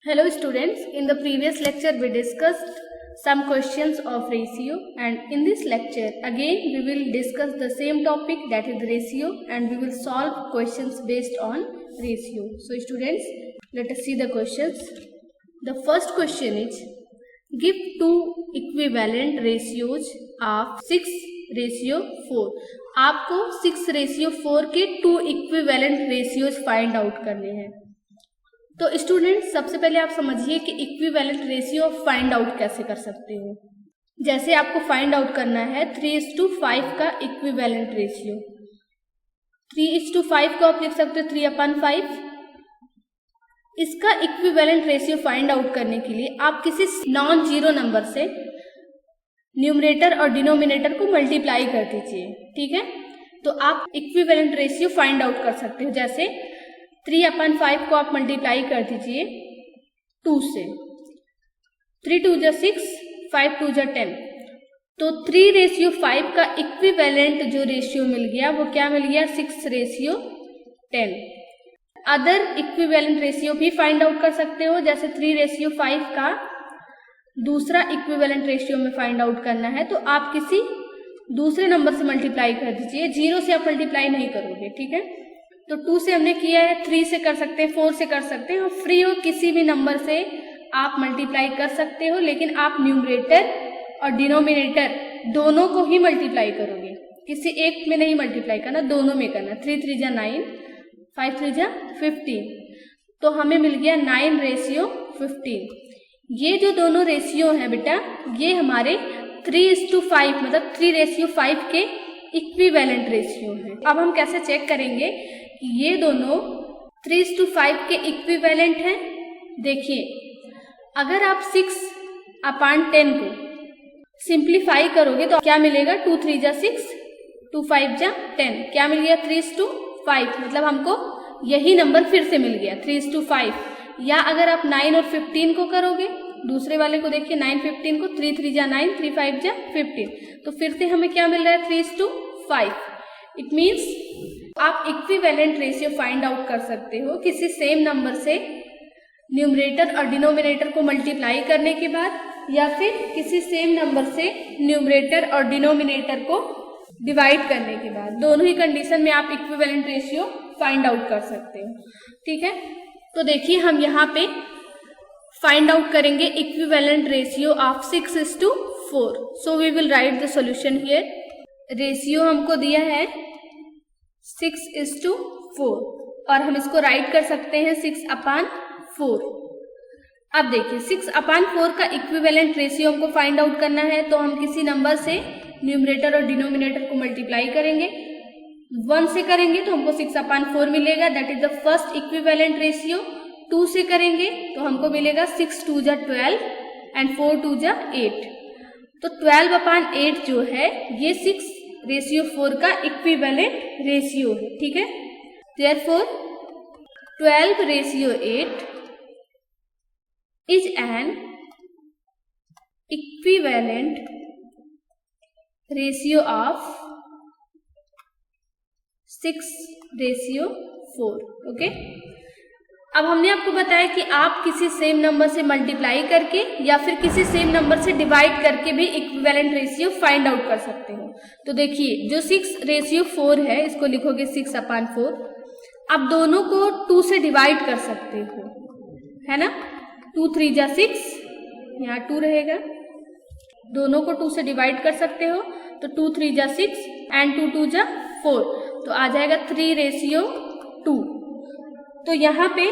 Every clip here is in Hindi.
Hello students, in the previous lecture we discussed some questions of ratio, and in this lecture again we will discuss the same topic, that is ratio, and we will solve questions based on ratio. So students, let us see the questions. The first question is, give two equivalent ratios of 6:4. आपको 6:4 के 2 equivalent ratios फाइंड आउट करने हैं। तो स्टूडेंट सबसे पहले आप समझिए कि इक्विवेलेंट रेशियो फाइंड आउट कैसे कर सकते हो। जैसे आपको फाइंड आउट करना है 3:5 का इक्विवेलेंट रेशियो। 3:5 को आप लिख सकते हो 3/5। इसका इक्विवेलेंट रेशियो फाइंड आउट करने के लिए आप किसी नॉन जीरो नंबर से न्यूमरेटर और डिनोमिनेटर को मल्टीप्लाई कर दीजिए, ठीक है। तो आप इक्विवेलेंट रेशियो फाइंड आउट कर सकते हो। जैसे 3/5 को आप मल्टीप्लाई कर दीजिए 2 से। 3 2 जा 6, 5 2 जा 10। तो 3:5 का इक्विवेलेंट जो रेशियो मिल गया वो क्या मिल गया, 6:10। अदर इक्विवेलेंट रेशियो भी फाइंड आउट कर सकते हो। जैसे 3:5 का दूसरा इक्विवेलेंट रेशियो में फाइंड आउट करना है तो आप किसी दूसरे नंबर से मल्टीप्लाई कर दीजिए। 0 से आप मल्टीप्लाई नहीं करोगे, ठीक है। तो 2 से हमने किया है, 3 से कर सकते हैं, 4 से कर सकते हैं, और फ्री हो किसी भी नंबर से आप मल्टीप्लाई कर सकते हो, लेकिन आप न्यूमरेटर और डिनोमिनेटर दोनों को ही मल्टीप्लाई करोगे, किसी एक में नहीं मल्टीप्लाई करना, दोनों में करना। 3 3 जा 9, 5 3 जा 15। तो हमें मिल गया 9:15। ये जो दोनों रेशियो हैं बेटा, ये हमारे 3:5 मतलब 3:5 के इक्विवेलेंट रेशियो हैं। अब हम कैसे चेक करेंगे कि ये दोनों 3:5 के इक्विवेलेंट हैं। देखिए, अगर आप 6/10 को सिंप्लीफाई करोगे तो क्या मिलेगा, 2 3 जा 6, 2 5 जा 10। क्या मिल गया, 3:5। मतलब हमको यही नंबर फिर से मिल गया 3:5। या अगर आप 9 और 15 को करोगे, दूसरे वाले को देखिए 9 15 को, 3 3 जा 9, 3 5 जा 15। तो फिर से हमें क्या मिल रहा है, 3:5। इट मीन्स आप इक्विवेलेंट रेशियो फाइंड आउट कर सकते हो किसी सेम नंबर से न्यूमरेटर और डिनोमिनेटर को मल्टीप्लाई करने के बाद, या फिर किसी सेम नंबर से न्यूमरेटर और डिनोमिनेटर को डिवाइड करने के बाद। दोनों ही कंडीशन में आप इक्विवेलेंट रेशियो फाइंड आउट कर सकते हो, ठीक है। तो देखिए, हम यहाँ पे फाइंड आउट करेंगे equivalent ratio of 6:4। So we will write the solution here. Ratio हमको दिया है 6:4 और हम इसको राइट कर सकते हैं 6/4। अब देखिए, 6/4 का इक्विवेलेंट रेशियो हमको फाइंड आउट करना है, तो हम किसी नंबर से न्यूमरेटर और डिनोमिनेटर को मल्टीप्लाई करेंगे। 1 से करेंगे तो हमको 6/4 मिलेगा, that is the first equivalent ratio. 2 से करेंगे तो हमको मिलेगा 6 2 जा 12 एंड 4 2 जा 8। तो 12/8 जो है ये 6:4 का इक्विवेलेंट रेशियो है, ठीक है। Therefore 12:8 is an equivalent ratio of 6:4, okay. अब हमने आपको बताया कि आप किसी सेम नंबर से मल्टीप्लाई करके या फिर किसी सेम नंबर से डिवाइड करके भी इक्विवेलेंट रेशियो फाइंड आउट कर सकते हो। तो देखिए, जो 6:4 है इसको लिखोगे 6/4। अब दोनों को 2 से डिवाइड कर सकते हो, है ना। 2 3 जा 6, यहाँ 2 रहेगा। दोनों को 2 से डिवाइड कर सकते हो, तो 2 3 जा 6 एंड 2 2 जा 4। तो आ जाएगा 3:2। तो यहाँ पे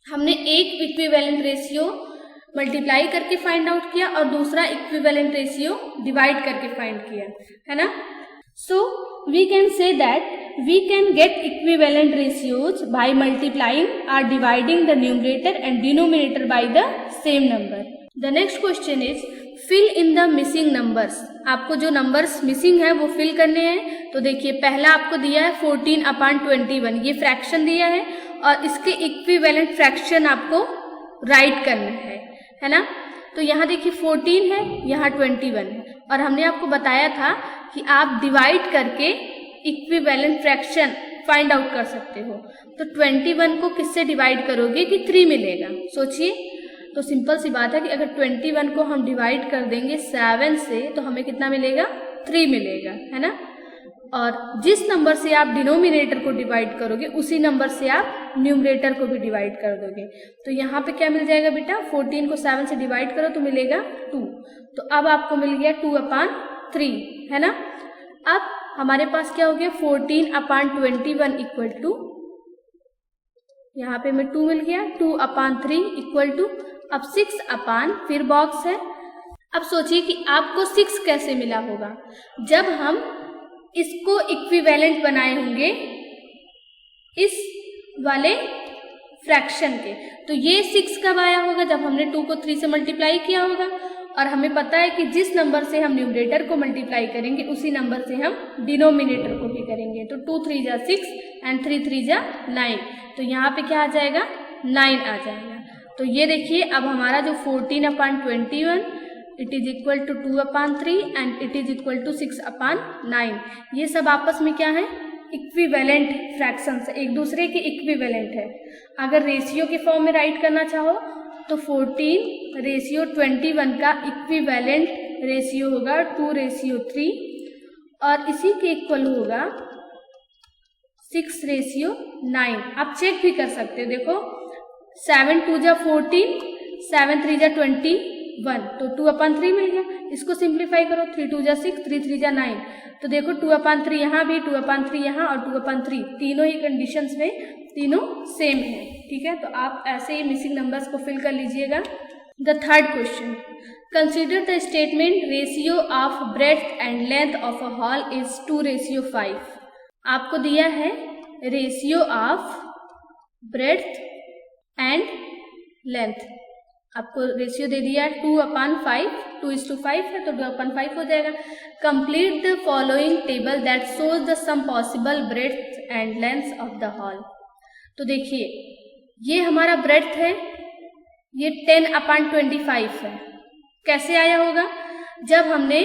हमने एक इक्विवेलेंट रेशियो मल्टीप्लाई करके फाइंड आउट किया और दूसरा इक्विवेलेंट रेशियो डिवाइड करके फाइंड किया, है ना। So we can say that we can get equivalent ratios by multiplying और dividing the numerator and denominator by the same number. The next question is fill in the missing numbers. आपको जो नंबर्स मिसिंग है वो फिल करने हैं। तो देखिए, पहला आपको दिया है 14/21, ये फ्रैक्शन दिया है और इसके इक्विवेलेंट फ्रैक्शन आपको राइट करना है ना। तो यहाँ देखिए 14 है, यहाँ 21 है, और हमने आपको बताया था कि आप डिवाइड करके इक्विवेलेंट फ्रैक्शन फाइंड आउट कर सकते हो। तो 21 को किससे डिवाइड करोगे कि 3 मिलेगा, सोचिए। तो सिंपल सी बात है कि अगर 21 को हम डिवाइड कर देंगे 7 से तो हमें कितना मिलेगा, 3 मिलेगा, है ना। और जिस नंबर से आप डिनोमिनेटर को डिवाइड करोगे उसी नंबर से आप न्यूमरेटर को भी डिवाइड कर दोगे। तो यहाँ पे क्या मिल जाएगा बेटा, 14 को 7 से डिवाइड करो तो मिलेगा 2। तो अब आपको मिल गया 2/3, है ना। अब हमारे पास क्या हो गया, 14/21 इक्वल टू, यहाँ पे हमें 2 मिल गया, 2/3 इक्वल टू, अब 6 फिर बॉक्स है। अब सोचिए कि आपको 6 कैसे मिला होगा, जब हम इसको इक्विवेलेंट बनाए होंगे इस वाले फ्रैक्शन के। तो ये 6 कब आया होगा, जब हमने 2 को 3 से मल्टीप्लाई किया होगा। और हमें पता है कि जिस नंबर से हम न्यूमरेटर को मल्टीप्लाई करेंगे उसी नंबर से हम डिनोमिनेटर को भी करेंगे। तो 2 3 जा 6 एंड 3 3 जा 9। तो यहाँ पे क्या आ जाएगा, 9 आ जाएगा। तो ये देखिए अब हमारा जो 14/21 it is equal to 2/3 and it is equal to 6/9। ये सब आपस में क्या है, इक्विवेलेंट फ्रैक्शंस, एक दूसरे के इक्विवेलेंट है। अगर रेशियो के फॉर्म में राइट करना चाहो तो 14:21 का इक्विवेलेंट रेशियो होगा 2:3 और इसी के इक्वल होगा 6:9। आप चेक भी कर सकते हो, देखो 7 2 जा 14, 7 3 जा 21, तो 2/3 मिल गया। इसको सिंप्लीफाई करो, 3 2 जा 6, 3 3 जा 9, तो देखो 2/3 यहाँ भी, 2/3 यहाँ और 2/3, तीनों ही कंडीशंस में तीनों सेम है, ठीक है। तो आप ऐसे ही मिसिंग नंबर्स को फिल कर लीजिएगा। The third question, consider the statement ratio of breadth and length of a hall is 2:5। आपको दिया है ratio of breadth and length, आपको रेशियो दे दिया है 2/5, 2:5 है तो 2/5 हो जाएगा। Complete the following table that shows the some possible breadth and length of the hall. तो देखिए ये हमारा ब्रेड्थ है, ये 10/25 है। कैसे आया होगा, जब हमने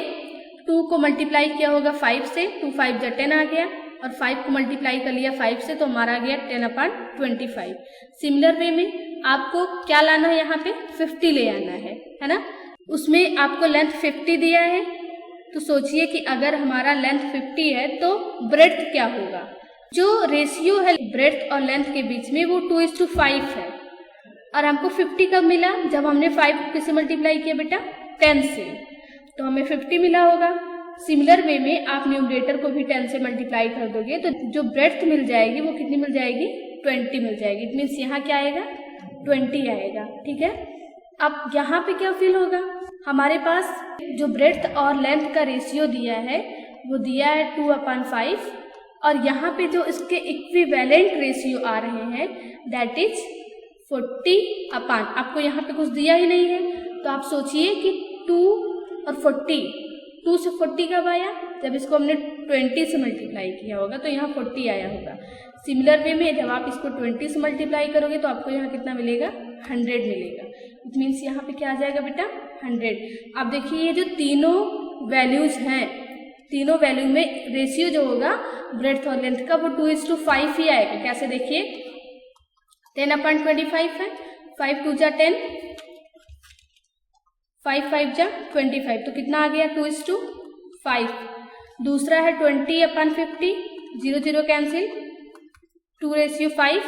2 को मल्टीप्लाई किया होगा 5 से, 2 5 जा 10 आ गया, और 5 को मल्टीप्लाई कर लिया 5 से तो हमारा आ गया 10/25। सिमिलर वे में आपको क्या लाना है, यहाँ पे 50 ले आना है ना। उसमें आपको लेंथ 50 दिया है, तो सोचिए कि अगर हमारा लेंथ 50 है तो ब्रेड्थ क्या होगा। जो रेशियो है ब्रेड्थ और लेंथ के बीच में वो 2:5 है, और हमको 50 कब मिला, जब हमने 5 को किससे मल्टीप्लाई किया बेटा, 10 से, तो हमें 50 मिला होगा। सिमिलर वे में आप न्यूमरेटर को भी 10 से मल्टीप्लाई कर दोगे तो जो ब्रेड्थ मिल जाएगी वो कितनी मिल जाएगी, 20 मिल जाएगी। इट मीन्स यहाँ क्या आएगा, 20 आएगा, ठीक है। अब यहाँ पे क्या फिल होगा, हमारे पास जो ब्रेड्थ और लेंथ का रेशियो दिया है वो दिया है 2/5, और यहाँ पे जो इसके इक्विवेलेंट रेशियो आ रहे हैं दैट इज 40/, आपको यहाँ पे कुछ दिया ही नहीं है, तो आप सोचिए कि 2 और 40, 2 से 40 कब आया, जब इसको हमने 20 से मल्टीप्लाई किया होगा तो यहाँ 40 आया होगा। सिमिलर वे में जब आप इसको 20 से मल्टीप्लाई करोगे तो आपको यहाँ कितना मिलेगा, 100 मिलेगा। इट मीन्स यहाँ पे क्या आ जाएगा बेटा, 100। अब देखिए ये जो तीनों वैल्यूज हैं, तीनों वैल्यू में रेशियो जो होगा ब्रेड्थ और लेंथ का वो 2:5 ही आएगा। कैसे देखिए, 10/25 है, 5 2 जा 10, 5 5 जा 25, तो कितना आ गया, 2:5। दूसरा है 20/50, 0 0 कैंसिल, 2:5,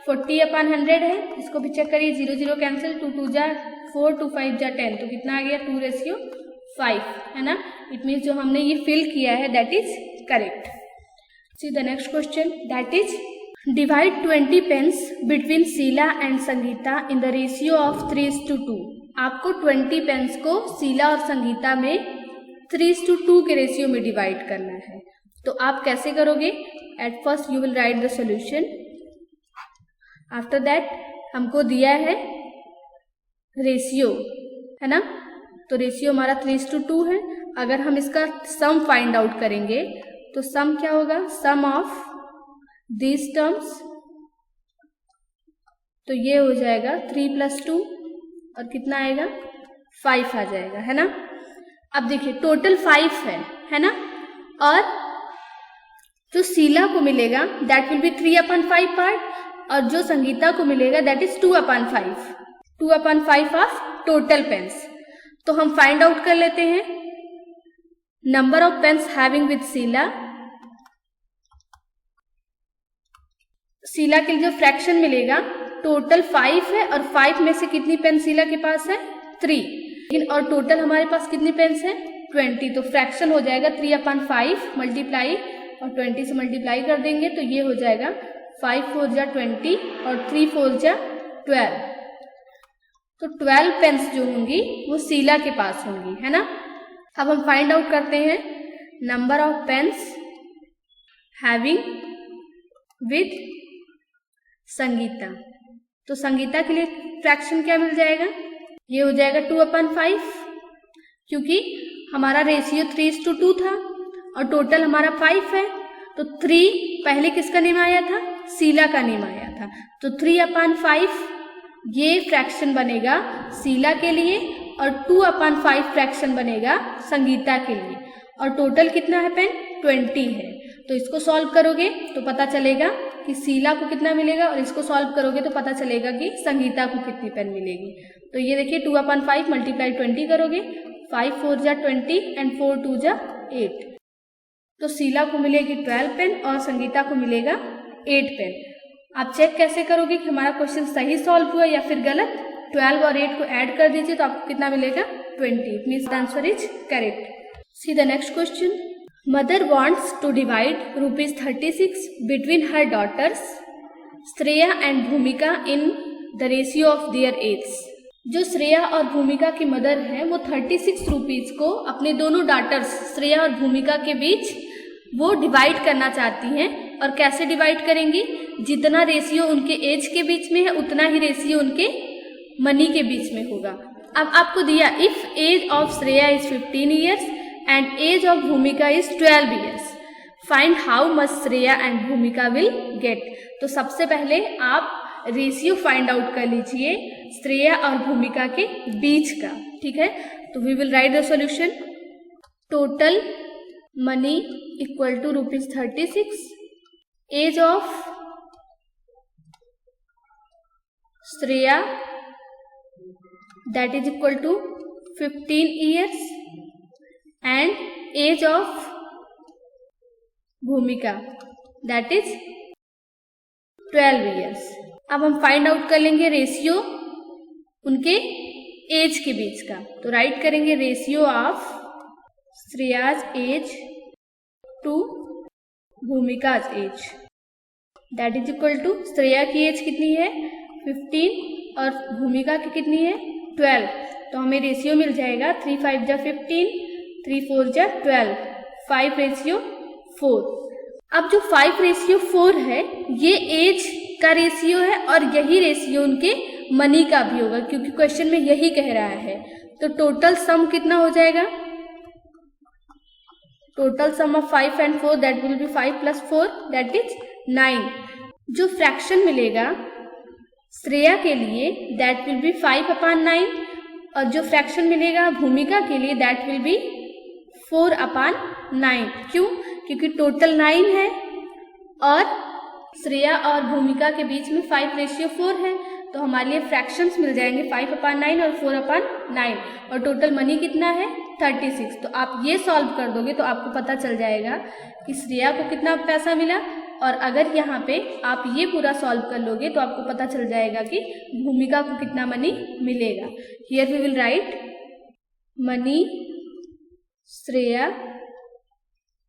40/100 है, इसको भी चेक करिए, 0 0 कैंसिल, 2 2 जा 4, 2 5 जा 10, तो कितना आ गया, 2:5, है ना। इट मीन्स जो हमने ये फिल किया है that is correct. See the next question, that is divide 20 pens between Sheela and Sangeeta in the ratio of 3:2। आपको 20 पेन्स को शीला और संगीता में 3:2 के रेशियो में डिवाइड करना है। तो आप कैसे करोगे, at first you will write the solution, after that हमको दिया है रेशियो, है ना। तो रेशियो हमारा 3:2 है। अगर हम इसका सम फाइंड आउट करेंगे तो सम क्या होगा, सम ऑफ दीज टर्म्स, तो ये हो जाएगा 3 + 2 और कितना आएगा, 5 आ जाएगा, है ना। अब देखिए टोटल 5 है ना, और जो शीला को मिलेगा दैट विल बी 3/5 पार्ट, और जो संगीता को मिलेगा that is 2/5 of total pens. तो हम फाइंड आउट कर लेते हैं number of pens having with Sheela. Sheela के लिए जो फ्रैक्शन मिलेगा टोटल 5 है, और 5 में से कितनी पेन शीला के पास है 3, लेकिन और टोटल हमारे पास कितनी पेन्स है 20। तो फ्रैक्शन हो जाएगा 3/5 मल्टीप्लाई और 20 से मल्टीप्लाई कर देंगे तो ये हो जाएगा 5 4 जा 20 और 3 4 जा 12। तो 12 पेन्स जो होंगी वो शीला के पास होंगी, है ना। अब हम फाइंड आउट करते हैं number of pens having with Sangeeta. तो संगीता के लिए फ्रैक्शन क्या मिल जाएगा, ये हो जाएगा 2/5, क्योंकि हमारा रेशियो 3:2 था और टोटल हमारा 5 है। तो 3 पहले किसका नेम आया था, शीला का नेम आया था। तो 3/5 ये फ्रैक्शन बनेगा शीला के लिए और 2/5 फ्रैक्शन बनेगा संगीता के लिए, और टोटल कितना है पेन 20 है। तो इसको सॉल्व करोगे तो पता चलेगा कि शीला को कितना मिलेगा, और इसको सॉल्व करोगे तो पता चलेगा कि संगीता को कितनी पेन मिलेगी। तो ये देखिए 2/5 मल्टीप्लाई 20 करोगे, 5 4 जा 20 एंड 4 2 जा 8। तो शीला को मिलेगी 12 पेन और संगीता को मिलेगा 8 पेन। आप चेक कैसे करोगे कि हमारा क्वेश्चन सही सॉल्व हुआ या फिर गलत। 12 और 8 को ऐड कर दीजिए तो आपको कितना मिलेगा 20। It means the answer is correct. See the next question. Mother wants to divide ₹36 between her daughters Shreya and भूमिका in the ratio of their ages। जो श्रेया और भूमिका की मदर है वो 36 रुपीज को अपने दोनों डाटर्स श्रेया और भूमिका के बीच वो डिवाइड करना चाहती हैं। और कैसे डिवाइड करेंगी, जितना रेशियो उनके एज के बीच में है उतना ही रेशियो उनके मनी के बीच में होगा। अब आपको दिया if age of Shreya is 15 years and age of Bhumika is 12 years. Find how much Shreya and Bhumika will get. तो सबसे पहले आप रेशियो फाइंड आउट कर लीजिए श्रेया और भूमिका के बीच का, ठीक है। तो we will write the solution. Total money equal to ₹36, age of Shreya that is equal to 15 years and age of भूमिका that is 12 years। अब हम फाइंड आउट कर लेंगे रेशियो उनके एज के बीच का। तो राइट करेंगे ratio of Shreya's age to Bhumika's age that is equal to Shreya की एज कितनी है 15 और भूमिका की कितनी है 12। तो हमें रेशियो मिल जाएगा 3 5 जा 15 3 4 जा 12 5:4। अब जो 5:4 है ये एज का रेशियो है और यही रेशियो उनके मनी का भी होगा, क्योंकि क्वेश्चन में यही कह रहा है। तो टोटल सम कितना हो जाएगा, total sum of 5 and 4 that will be 5 + 4 that is 9। जो फ्रैक्शन मिलेगा श्रेया के लिए दैट विल बी 5/9 और जो फ्रैक्शन मिलेगा भूमिका के लिए दैट विल बी 4/9। क्यों, क्योंकि टोटल 9 है और श्रेया और भूमिका के बीच में 5:4 है। तो हमारे लिए फ्रैक्शंस मिल जाएंगे 5/9 और 4/9 और टोटल मनी कितना है 36। तो आप ये सॉल्व कर दोगे तो आपको पता चल जाएगा कि श्रेया को कितना पैसा मिला, और अगर यहाँ पे आप ये पूरा सॉल्व कर लोगे तो आपको पता चल जाएगा कि भूमिका को कितना मनी मिलेगा। Here we will write money Shreya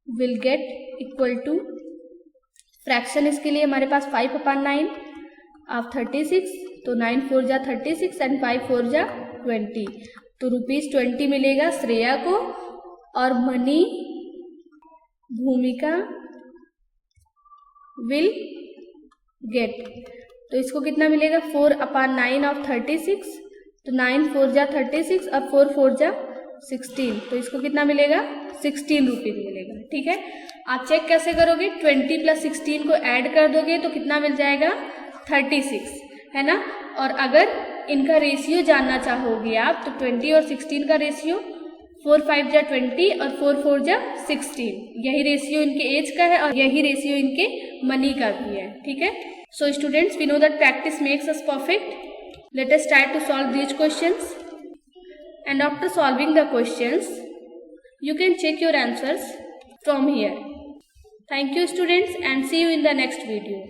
will get equal to fraction इसके लिए हमारे पास 5/9 ऑफ 36। तो 9 4 जा 36 एंड 5 4 जा 20। तो ₹20 मिलेगा श्रेया को और मनी भूमिका विल गेट। तो इसको कितना मिलेगा 4/9 ऑफ 36। तो 9 4 जा 36 और 4 4 जा 16। तो इसको कितना मिलेगा 16 रुपीज मिलेगा, ठीक है। आप चेक कैसे करोगे, 20 + 16 को ऐड कर दोगे तो कितना मिल जाएगा 36, है ना। और अगर इनका रेशियो जानना चाहोगे आप तो 20 और 16 का रेशियो 4 5 जा 20 और 4 4 जा 16। यही रेशियो इनके एज का है और यही रेशियो इनके मनी का भी है। ठीक है, so students, we know that practice makes us perfect. Let us try to solve these questions and after solving the questions you can check your answers from here. Thank you students and see you in the next video.